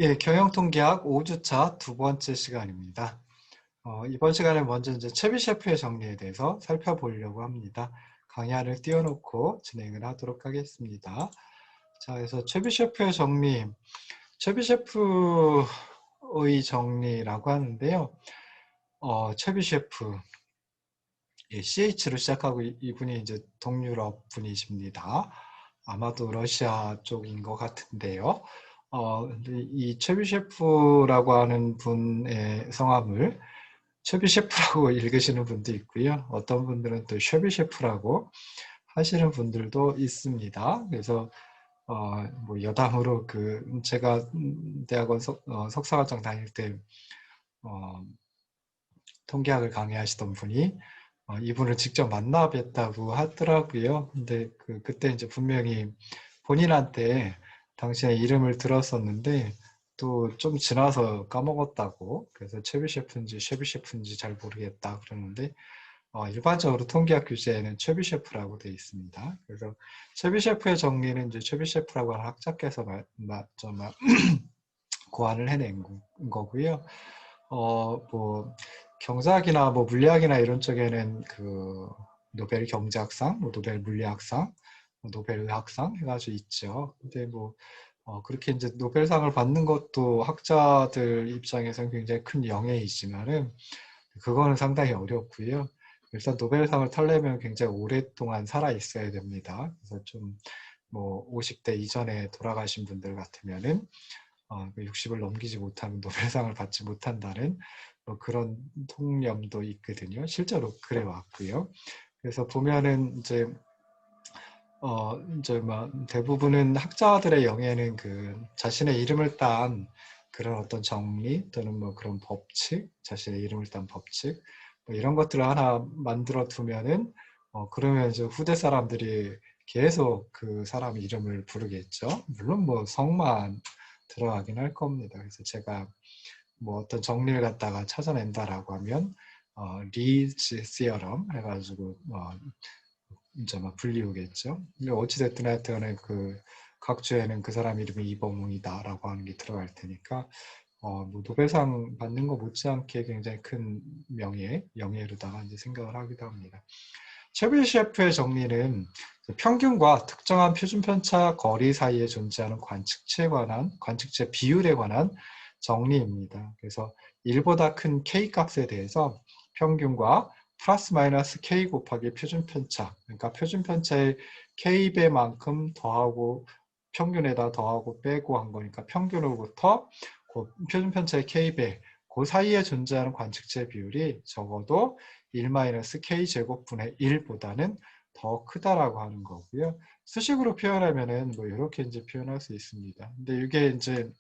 예, 경영통계학 5주차 두 번째 시간입니다. 이번 시간에 먼저 이제 채비셰프의 정리에 대해서 살펴보려고 합니다. 강의안을 띄워놓고 진행을 하도록 하겠습니다. 자, 그래서 채비셰프의 정리, 채비셰프의 정리라고 하는데요. 채비셰프, 예, CH로 시작하고 이분이 이제 동유럽 분이십니다. 아마도 러시아 쪽인 것 같은데요. 근데 이 최비셰프라고 하는 분의 성함을 최비셰프라고 읽으시는 분도 있고요. 어떤 분들은 또 쉐비셰프라고 하시는 분들도 있습니다. 그래서 뭐 여담으로 제가 대학원 석사과정 다닐 때 어, 통계학을 강의하시던 분이 이분을 직접 만나 뵀다고 하더라고요. 근데 그때 이제 분명히 본인한테 당신의 이름을 들었었는데 또 좀 지나서 까먹었다고, 그래서 최비 셰프인지 쉐비 셰프인지 잘 모르겠다 그러는데 일반적으로 통계학 교재에는 최비 셰프라고 되어 있습니다. 그래서 최비 셰프의 정리는 이제 최비 셰프라고 하는 학자께서 고안을 해낸 거고요. 뭐 경제학이나 뭐 물리학이나 이런 쪽에는 그 노벨 경제학상, 뭐 노벨 물리학상, 뭐 노벨 의학상 해가지고 있죠. 근데 뭐 그렇게 이제 노벨상을 받는 것도 학자들 입장에서는 굉장히 큰 영예이지만은 그거는 상당히 어렵고요. 일단 노벨상을 타려면 굉장히 오랫동안 살아 있어야 됩니다. 그래서 좀 뭐 50대 이전에 돌아가신 분들 같으면은 60을 넘기지 못하면 노벨상을 받지 못한다는 뭐 그런 통념도 있거든요. 실제로 그래 왔고요. 그래서 보면은 이제 막 대부분은 학자들의 영예는 그 자신의 이름을 딴 그런 어떤 정리 또는 뭐 그런 법칙, 자신의 이름을 딴 법칙 뭐 이런 것들을 하나 만들어 두면은 그러면 이제 후대 사람들이 계속 그 사람 이름을 부르겠죠. 물론 뭐 성만 들어가긴 할 겁니다. 그래서 제가 뭐 어떤 정리를 갖다가 찾아낸다라고 하면 리츠 시어럼 해가지고 이제 막 불리우겠죠. 근데 어찌됐든 하여튼 각 주에는 그 사람 이름이 이범웅이다라고 하는 게 들어갈 테니까 뭐 노벨상 받는 거 못지않게 굉장히 큰 영예로다가 이제 생각을 하기도 합니다. 체비셰프의 정리는 평균과 특정한 표준 편차 거리 사이에 존재하는 관측체 비율에 관한 정리입니다. 그래서 1보다 큰 K 값에 대해서 평균과 플러스 마이너스 K 곱하기 표준 편차, 그러니까 표준 편차의 K배만큼 더하고 평균에다 더하고 빼고 한 거니까 평균으로부터 그 표준 편차의 K배, 그 사이에 존재하는 관측체 비율이 적어도 1-K 제곱분의 1보다는 더 크다라고 하는 거고요. 수식으로 표현하면은 뭐 이렇게 이제 표현할 수 있습니다. 근데 이게 이제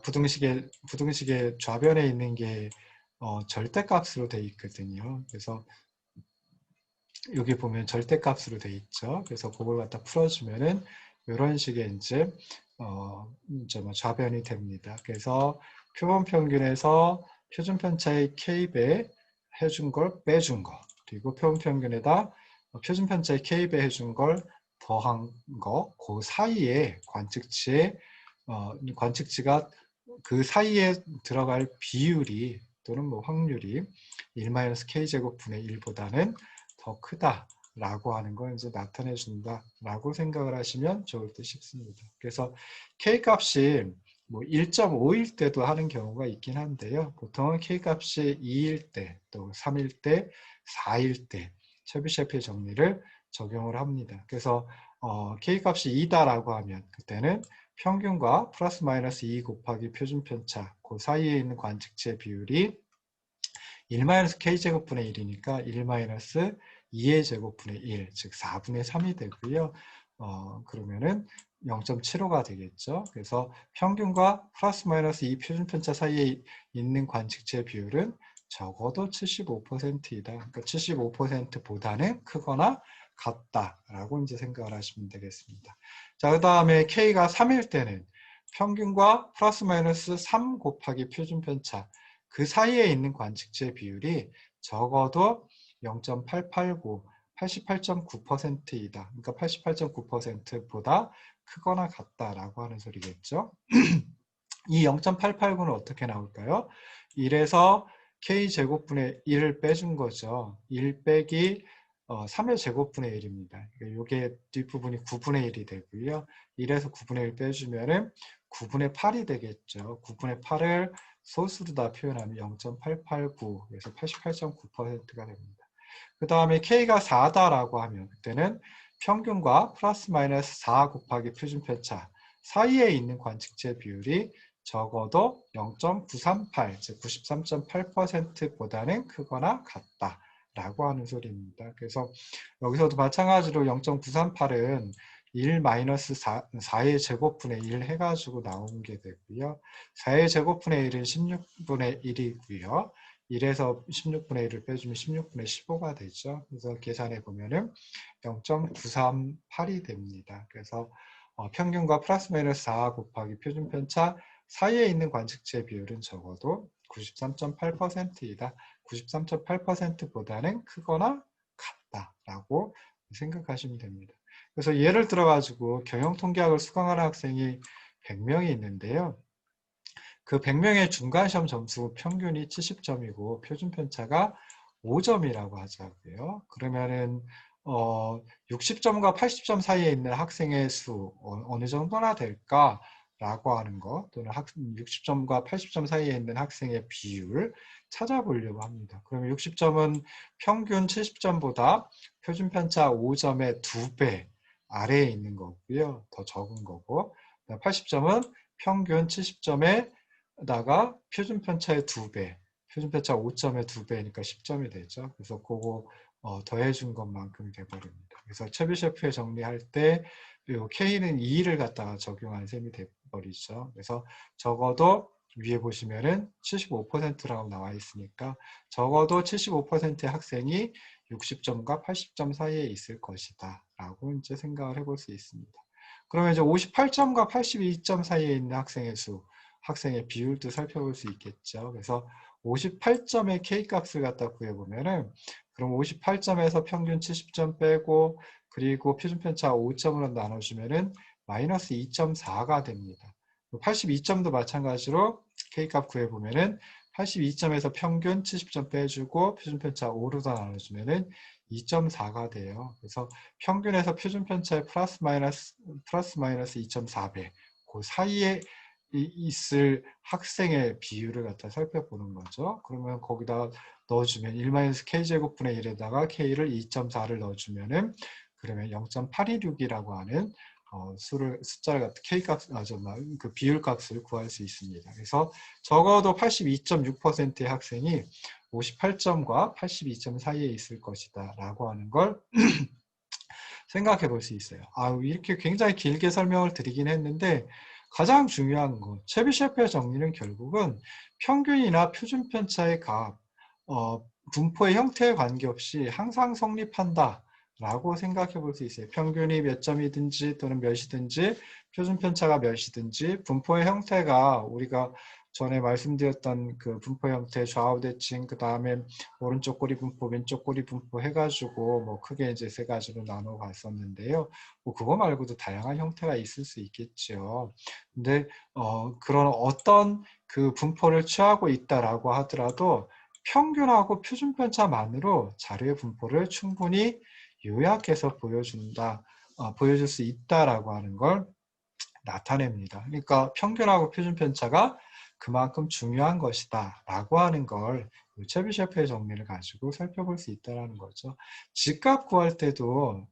부등식의 좌변에 있는 게 절대값으로 돼 있거든요. 그래서 여기 보면 절대값으로 돼 있죠. 그래서 그걸 갖다 풀어주면은 이런 식의 이제 뭐 좌변이 됩니다. 그래서 표본 평균에서 표준 편차의 K배 해준 걸 빼준 거, 그리고 표본 평균에다 표준 편차의 K배 해준 걸 더한 거, 그 사이에 관측치가 그 사이에 들어갈 비율이 또는 뭐 확률이 1-K 제곱분의 1보다는 더 크다라고 하는 걸 이제 나타내 준다라고 생각을 하시면 좋을 듯 싶습니다. 그래서 K 값이 뭐 1.5일 때도 하는 경우가 있긴 한데요. 보통은 K 값이 2일 때, 또 3일 때, 4일 때 체비셰프의 정리를 적용을 합니다. 그래서 K 값이 2다라고 하면 그때는 평균과 플러스 마이너스 2 곱하기 표준 편차 그 사이에 있는 관측체 비율이 1-K 제곱분의 1이니까 1-2의 제곱분의 1, 즉 4분의 3이 되고요. 그러면은 0.75가 되겠죠. 그래서 평균과 플러스 마이너스 2 표준편차 사이에 있는 관측체 비율은 적어도 75%이다. 그러니까 75%보다는 크거나 같다라고 이제 생각을 하시면 되겠습니다. 자, 그 다음에 K가 3일 때는 평균과 플러스 마이너스 3 곱하기 표준편차 그 사이에 있는 관측체 비율이 적어도 0.889, 88.9%이다. 그러니까 88.9%보다 크거나 같다라고 하는 소리겠죠. 이 0.889는 어떻게 나올까요? 1에서 k제곱분의 1을 빼준 거죠. 1 빼기 3의 제곱분의 1입니다. 이게 뒷부분이 9분의 1이 되고요. 1에서 9분의 1 빼주면은 9분의 8이 되겠죠. 9분의 8을 소수로 다 표현하면 0.889, 그래서 88.9%가 됩니다. 그 다음에 k가 4다라고 하면 그때는 평균과 플러스 마이너스 4 곱하기 표준편차 사이에 있는 관측제 비율이 적어도 0.938, 즉 93.8%보다는 크거나 같다라고 하는 소리입니다. 그래서 여기서도 마찬가지로 0.938은 4의 제곱분의 1 해가지고 나온 게 되고요. 4의 제곱분의 1은 16분의 1이고요. 1에서 16분의 1을 빼주면 16분의 15가 되죠. 그래서 계산해 보면은 0.938이 됩니다. 그래서 평균과 플러스 마이너스 4 곱하기 표준편차 사이에 있는 관측제 비율은 적어도 93.8%이다. 93.8%보다는 크거나 같다라고 생각하시면 됩니다. 그래서 예를 들어 가지고 경영통계학을 수강하는 학생이 100명이 있는데요. 그 100명의 중간시험 점수 평균이 70점이고 표준편차가 5점이라고 하자고요. 그러면은 60점과 80점 사이에 있는 학생의 수 어느 정도나 될까라고 하는 것, 또는 60점과 80점 사이에 있는 학생의 비율 찾아보려고 합니다. 그러면 60점은 평균 70점보다 표준편차 5점의 2배 아래에 있는 거고요. 더 적은 거고, 80점은 평균 70점의 다가 표준편차의 2배, 표준편차 5점의 2배니까 10점이 되죠. 그래서 그거 더해준 것만큼이 돼버립니다. 그래서 체비셰프의 정리할 때 K는 2를 갖다가 적용한 셈이 돼버리죠. 그래서 적어도 위에 보시면은 75%라고 나와 있으니까 적어도 75%의 학생이 60점과 80점 사이에 있을 것이다 라고 이제 생각을 해볼 수 있습니다. 그러면 이제 58점과 82점 사이에 있는 학생의 수, 학생의 비율도 살펴볼 수 있겠죠. 그래서 58점의 K값을 갖다 구해보면은 그럼 58점에서 평균 70점 빼고 그리고 표준편차 5점으로 나눠주면은 마이너스 2.4가 됩니다. 82점도 마찬가지로 K값 구해보면은 82점에서 평균 70점 빼주고 표준편차 5로 다 나눠주면은 2.4가 돼요. 그래서 평균에서 표준편차의 플러스 마이너스 2.4배 그 사이에 있을 학생의 비율을 갖다 살펴보는 거죠. 그러면 거기다 넣어주면 1-K제곱분의 1에다가 K를 2.4를 넣어주면은 그러면 0.826이라고 하는 숫자를 갖다 K값, 그 비율값을 구할 수 있습니다. 그래서 적어도 82.6%의 학생이 58점과 82점 사이에 있을 것이다 라고 하는 걸 생각해 볼 수 있어요. 이렇게 굉장히 길게 설명을 드리긴 했는데 가장 중요한 건 체비셰프의 정리는 결국은 평균이나 표준편차의 값, 분포의 형태에 관계없이 항상 성립한다 라고 생각해 볼 수 있어요. 평균이 몇 점이든지 또는 몇이든지 표준편차가 몇이든지 분포의 형태가 우리가 전에 말씀드렸던 그 분포 형태 좌우 대칭, 그 다음에 오른쪽 꼬리 분포, 왼쪽 꼬리 분포 해가지고 뭐 크게 이제 세 가지로 나눠 봤었는데요. 뭐 그거 말고도 다양한 형태가 있을 수 있겠죠. 근데 그런 어떤 그 분포를 취하고 있다라고 하더라도 평균하고 표준편차만으로 자료의 분포를 충분히 요약해서 보여줄 수 있다라고 하는 걸 나타냅니다. 그러니까 평균하고 표준편차가 그만큼 중요한 것이다 라고 하는 걸 체비셰프의 정리를 가지고 살펴볼 수 있다는 거죠. 집값 구할 때도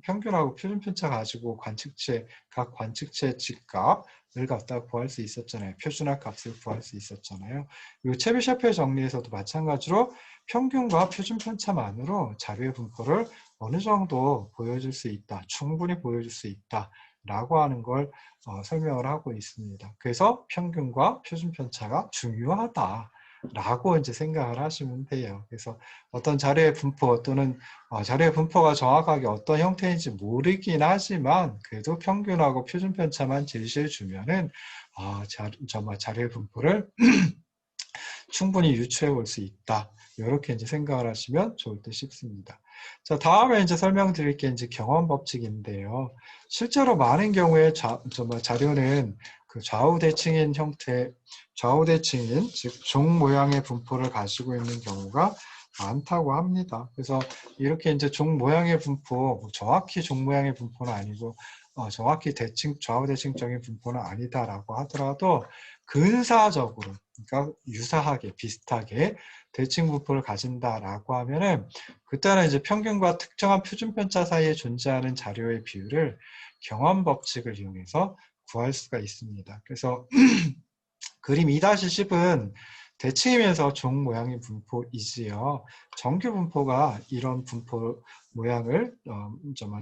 평균하고 표준편차 가지고 각 관측체 집값을 갖다 구할 수 있었잖아요. 표준화 값을 구할 수 있었잖아요. 이 체비셰프의 정리에서도 마찬가지로 평균과 표준편차만으로 자료의 분포를 어느 정도 보여줄 수 있다, 충분히 보여줄 수 있다 라고 하는 걸 설명을 하고 있습니다. 그래서 평균과 표준편차가 중요하다 라고 이제 생각을 하시면 돼요. 그래서 어떤 자료의 분포 또는 자료의 분포가 정확하게 어떤 형태인지 모르긴 하지만 그래도 평균하고 표준편차만 제시해 주면은 정말 자료의 분포를 충분히 유추해 볼 수 있다. 이렇게 이제 생각을 하시면 좋을 듯 싶습니다. 자, 다음에 이제 설명드릴 게 이제 경험 법칙인데요. 실제로 많은 경우에 정말 자료는 그 좌우대칭인 형태, 좌우대칭인 즉 종 모양의 분포를 가지고 있는 경우가 많다고 합니다. 그래서 이렇게 이제 종 모양의 분포, 정확히 종 모양의 분포는 아니고 정확히 좌우대칭적인 분포는 아니다라고 하더라도 근사적으로, 그러니까 유사하게 비슷하게 대칭 분포를 가진다라고 하면은 그때는 이제 평균과 특정한 표준편차 사이에 존재하는 자료의 비율을 경험 법칙을 이용해서 구할 수가 있습니다. 그래서 그림 2-10은 대칭이면서 종 모양의 분포이지요. 정규 분포가 이런 분포 모양을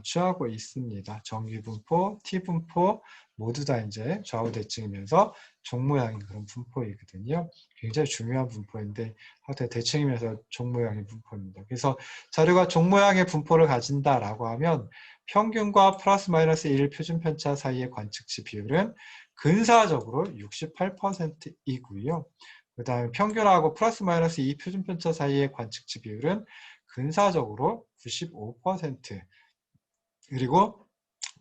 취하고 있습니다. 정규 분포, T 분포 모두 다 이제 좌우 대칭이면서 종 모양인 그런 분포이거든요. 굉장히 중요한 분포인데 하여튼 대칭이면서 종 모양의 분포입니다. 그래서 자료가 종 모양의 분포를 가진다라고 하면 평균과 플러스 마이너스 1 표준 편차 사이의 관측치 비율은 근사적으로 68%이고요. 그 다음에 평균하고 플러스 마이너스 2 표준편차 사이의 관측치 비율은 근사적으로 95%, 그리고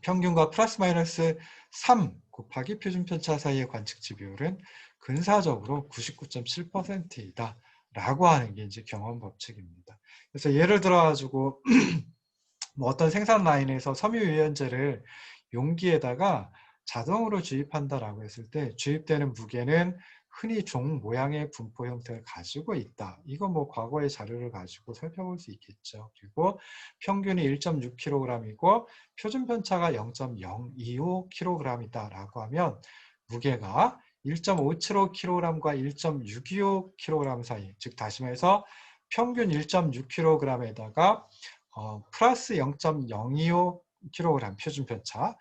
평균과 플러스 마이너스 3 곱하기 표준편차 사이의 관측치 비율은 근사적으로 99.7%이다 라고 하는 게 이제 경험 법칙입니다. 그래서 예를 들어 가지고 뭐 어떤 생산 라인에서 섬유유연제를 용기에다가 자동으로 주입한다라고 했을 때 주입되는 무게는 흔히 종 모양의 분포 형태를 가지고 있다. 이건 뭐 과거의 자료를 가지고 살펴볼 수 있겠죠. 그리고 평균이 1.6kg이고 표준 편차가 0.025kg이다 라고 하면 무게가 1.575kg과 1.625kg 사이, 즉 다시 말해서 평균 1.6kg에다가 플러스 0.025kg 표준 편차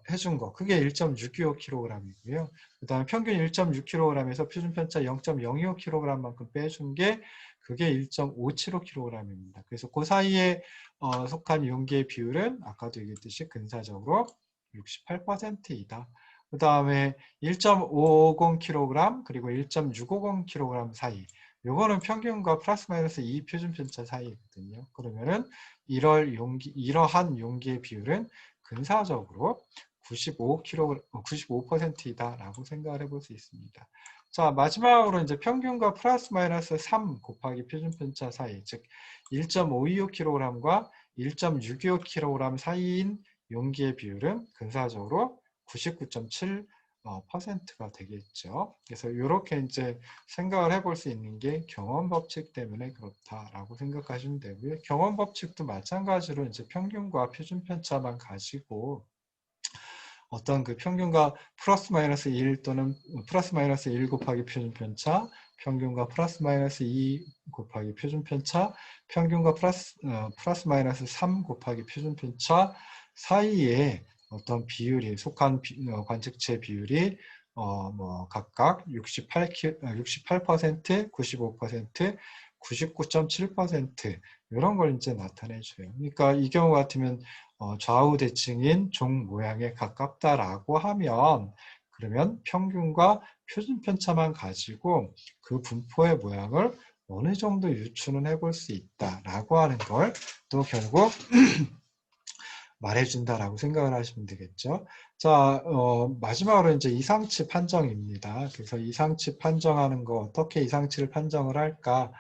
해준 거, 그게 1.625kg이고요. 그 다음에 평균 1.6kg에서 표준 편차 0.025kg만큼 빼준 게 그게 1.575kg입니다. 그래서 그 사이에 속한 용기의 비율은 아까도 얘기했듯이 근사적으로 68%이다. 그 다음에 1.550kg 그리고 1.650kg 사이, 요거는 평균과 플러스 마이너스 2 표준 편차 사이거든요. 그러면은 이러한 용기의 비율은 근사적으로 95%이다라고 생각을 해볼 수 있습니다. 자, 마지막으로 이제 평균과 플러스 마이너스 3 곱하기 표준 편차 사이, 즉 1.525kg과 1.625kg 사이인 용기의 비율은 근사적으로 99.7%가 되겠죠. 그래서 이렇게 이제 생각을 해볼 수 있는 게 경험 법칙 때문에 그렇다라고 생각하시면 되고요. 경험 법칙도 마찬가지로 이제 평균과 표준 편차만 가지고 어떤 그 평균과 플러스 마이너스 1 또는 플러스 마이너스 1 곱하기 표준 편차, 평균과 플러스 마이너스 2 곱하기 표준 편차, 평균과 플러스 마이너스 3 곱하기 표준 편차 사이에 어떤 비율이 속한 관측체 비율이 뭐 각각 68%, 95%, 99.7% 이런 걸 이제 나타내줘요. 그러니까 이 경우 같으면 좌우 대칭인 종 모양에 가깝다라고 하면 그러면 평균과 표준 편차만 가지고 그 분포의 모양을 어느 정도 유추는 해볼 수 있다라고 하는 걸 또 결국 말해준다라고 생각을 하시면 되겠죠. 자, 마지막으로 이제 이상치 판정입니다. 그래서 이상치 판정하는 거 어떻게 이상치를 판정을 할까?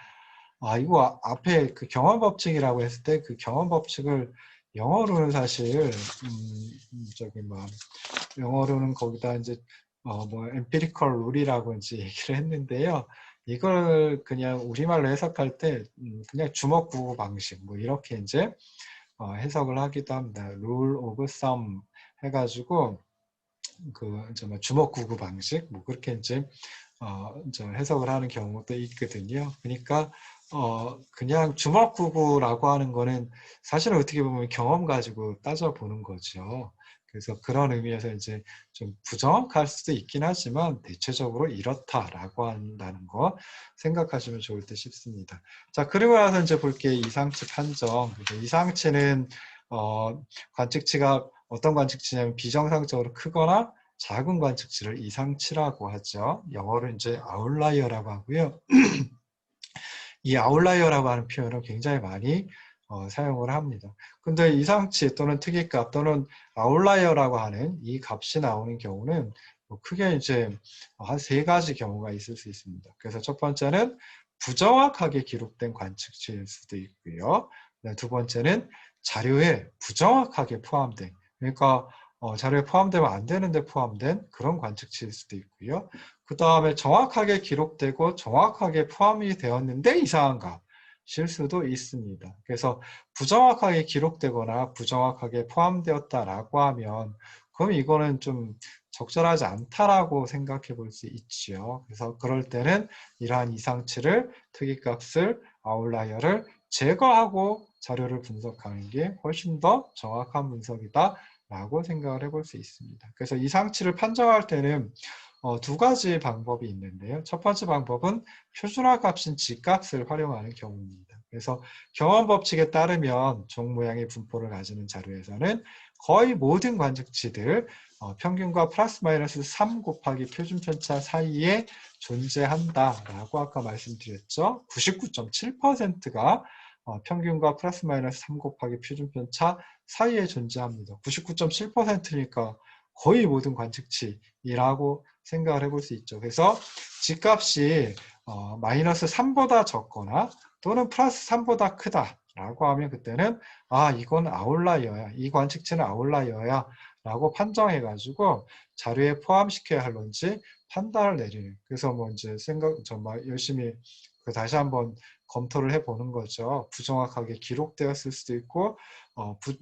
이거 앞에 그 경험 법칙이라고 했을 때 그 경험 법칙을 영어로는 사실 영어로는 거기다 이제 뭐 empirical rule이라고 이제 얘기를 했는데요. 이걸 그냥 우리말로 해석할 때 그냥 주먹구구 방식 뭐 이렇게 이제 해석을 하기도 합니다. rule of thumb 해가지고 그 이제 뭐 주먹구구 방식 뭐 그렇게 이제 해석을 하는 경우도 있거든요. 그러니까 그냥 주먹구구라고 하는 거는 사실은 어떻게 보면 경험 가지고 따져보는 거죠. 그래서 그런 의미에서 이제 좀 부정확할 수도 있긴 하지만 대체적으로 이렇다라고 한다는 거 생각하시면 좋을 듯 싶습니다. 자, 그리고 나서 이제 볼게요. 이상치 판정. 이상치는 관측치가 어떤 관측치냐면 비정상적으로 크거나 작은 관측치를 이상치라고 하죠. 영어로 이제 아웃라이어라고 하고요. 이 아웃라이어라고 하는 표현을 굉장히 많이 사용을 합니다. 근데 이상치 또는 특이값 또는 아웃라이어라고 하는 이 값이 나오는 경우는 크게 이제 한 세 가지 경우가 있을 수 있습니다. 그래서 첫 번째는 부정확하게 기록된 관측치일 수도 있고요. 두 번째는 자료에 부정확하게 포함된, 그러니까 자료에 포함되면 안 되는데 포함된 그런 관측치일 수도 있고요. 그 다음에 정확하게 기록되고 정확하게 포함이 되었는데 이상한 값일 수도 있습니다. 그래서 부정확하게 기록되거나 부정확하게 포함되었다라고 하면 그럼 이거는 좀 적절하지 않다라고 생각해 볼 수 있지요. 그래서 그럴 때는 이러한 이상치를, 특이값을, 아웃라이어를 제거하고 자료를 분석하는 게 훨씬 더 정확한 분석이다 라고 생각을 해볼 수 있습니다. 그래서 이상치를 판정할 때는 두 가지 방법이 있는데요. 첫 번째 방법은 표준화 값인 G값을 활용하는 경우입니다. 그래서 경험 법칙에 따르면 종 모양의 분포를 가지는 자료에서는 거의 모든 관측치들 평균과 플러스 마이너스 3 곱하기 표준 편차 사이에 존재한다라고 아까 말씀드렸죠. 99.7%가 평균과 플러스 마이너스 3 곱하기 표준 편차 사이에 존재합니다. 99.7%니까 거의 모든 관측치이라고 생각을 해볼 수 있죠. 그래서 G값이 마이너스 3보다 적거나 또는 플러스 3보다 크다라고 하면 그때는 이건 아웃라이어야. 이 관측치는 아웃라이어야 라고 판정해가지고 자료에 포함시켜야 할런지 판단을 내리는. 그래서 뭐 이제 정말 열심히 다시 한번 검토를 해보는 거죠. 부정확하게 기록되었을 수도 있고,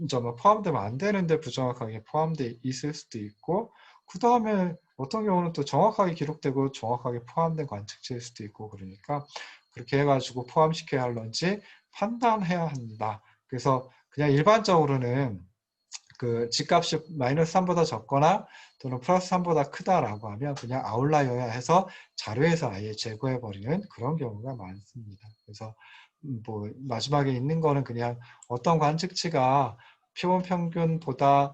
정말 포함되면 안 되는데 부정확하게 포함되어 있을 수도 있고, 그 다음에 어떤 경우는 또 정확하게 기록되고 정확하게 포함된 관측치일 수도 있고, 그러니까 그렇게 해가지고 포함시켜야 할런지 판단해야 한다. 그래서 그냥 일반적으로는 그 G값이 마이너스 3보다 적거나 또는 플러스 3보다 크다라고 하면 그냥 아웃라이어야 해서 자료에서 아예 제거해버리는 그런 경우가 많습니다. 그래서 뭐 마지막에 있는 거는 그냥 어떤 관측치가 표본 평균보다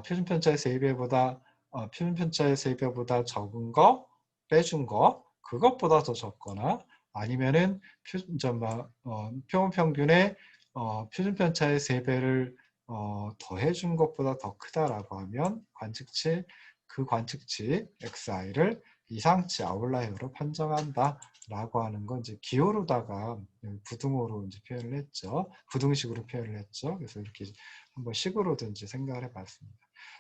표준 편차의 3배보다 표준 편차의 3배보다 적은 거 빼준 거 그것보다 더 적거나 아니면은 표본 평균의 표준 편차의 3배를 더해준 것보다 더 크다라고 하면 그 관측치 XI를 이상치 아웃라이어로 판정한다라고 하는 건 이제 기호로다가 부등호로 이제 표현을 했죠. 부등식으로 표현을 했죠. 그래서 이렇게 한번 식으로든지 생각을 해봤습니다.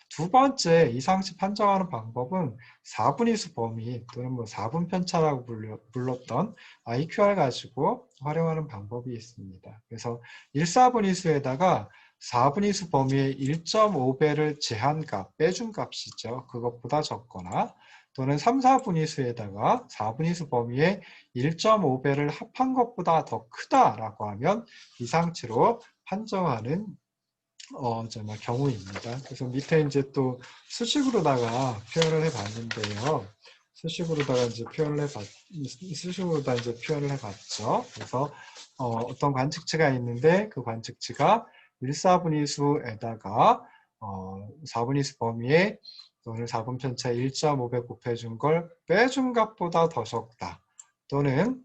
두 번째 이상치 판정하는 방법은 4분위수 범위 또는 뭐 4분 편차라고 불렀던 IQR 가지고 활용하는 방법이 있습니다. 그래서 1/4분위수에다가 4분위수 범위의 1.5배를 제한값, 빼준 값이죠. 그것보다 적거나 또는 3/4분위수에다가 4분위수 범위의 1.5배를 합한 것보다 더 크다라고 하면 이상치로 판정하는 정말 경우입니다. 그래서 밑에 이제 또 수식으로다가 표현을 해봤는데요. 수식으로다가 이제 표현을 해봤죠. 그래서 어떤 관측치가 있는데 그 관측치가 1/4분위수에다가 4분위수 범위에 또는 4분 편차 1.5배 곱해준 걸 빼준 값보다 더 적다. 또는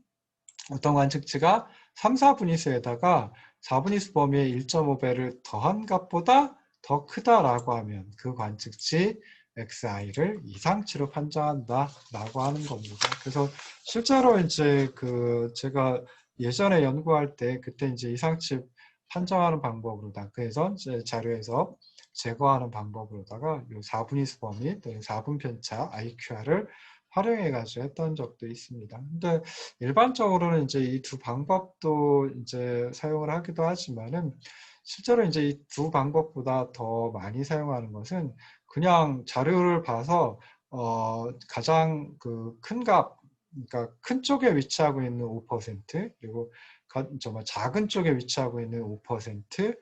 어떤 관측치가 3/4분위수에다가 4분위수 범위의 1.5배를 더한 값보다 더 크다라고 하면 그 관측치 XI를 이상치로 판정한다라고 하는 겁니다. 그래서 실제로 이제 제가 예전에 연구할 때 그때 이제 이상치 판정하는 방법으로다. 그래서 이제 자료에서 제거하는 방법으로다가 요 4분위수 범위 또는 4분 편차 IQR을 활용해가지고 했던 적도 있습니다. 근데 일반적으로는 이제 이 두 방법도 이제 사용을 하기도 하지만은 실제로 이제 이 두 방법보다 더 많이 사용하는 것은 그냥 자료를 봐서 가장 큰 값, 그러니까 큰 쪽에 위치하고 있는 5% 그리고 정말 작은 쪽에 위치하고 있는 5%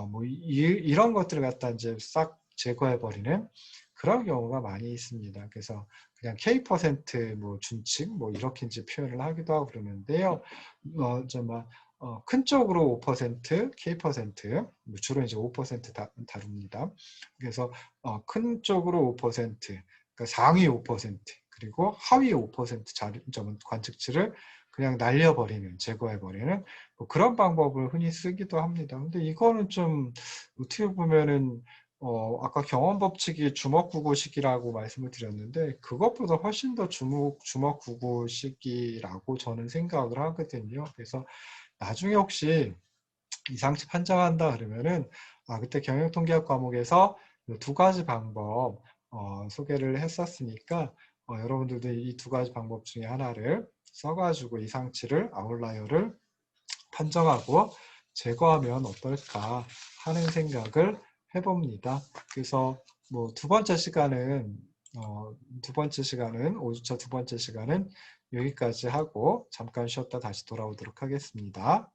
뭐 이런 것들을 갖다 이제 싹 제거해 버리는 그런 경우가 많이 있습니다. 그래서 그냥 K% 뭐 준칙 뭐 이렇게 이제 표현을 하기도 하고 그러는데요. 큰 쪽으로 5%, K%, 뭐 주로 이제 5% 다룹니다. 그래서 큰 쪽으로 5%, 그러니까 상위 5%, 그리고 하위 5% 관측치를 그냥 날려버리는, 제거해버리는 뭐 그런 방법을 흔히 쓰기도 합니다. 근데 이거는 좀 어떻게 보면은 아까 경험법칙이 주먹구구식이라고 말씀을 드렸는데 그것보다 훨씬 더 주먹구구식이라고 저는 생각을 하거든요. 그래서 나중에 혹시 이상치 판정한다 그러면은 그때 경영통계학 과목에서 두 가지 방법 소개를 했었으니까 여러분들도 이 두 가지 방법 중에 하나를 써가지고 이상치를 아웃라이어를 판정하고 제거하면 어떨까 하는 생각을 해봅니다. 그래서 뭐 두 번째 시간은 5주차 두 번째 시간은 여기까지 하고 잠깐 쉬었다 다시 돌아오도록 하겠습니다.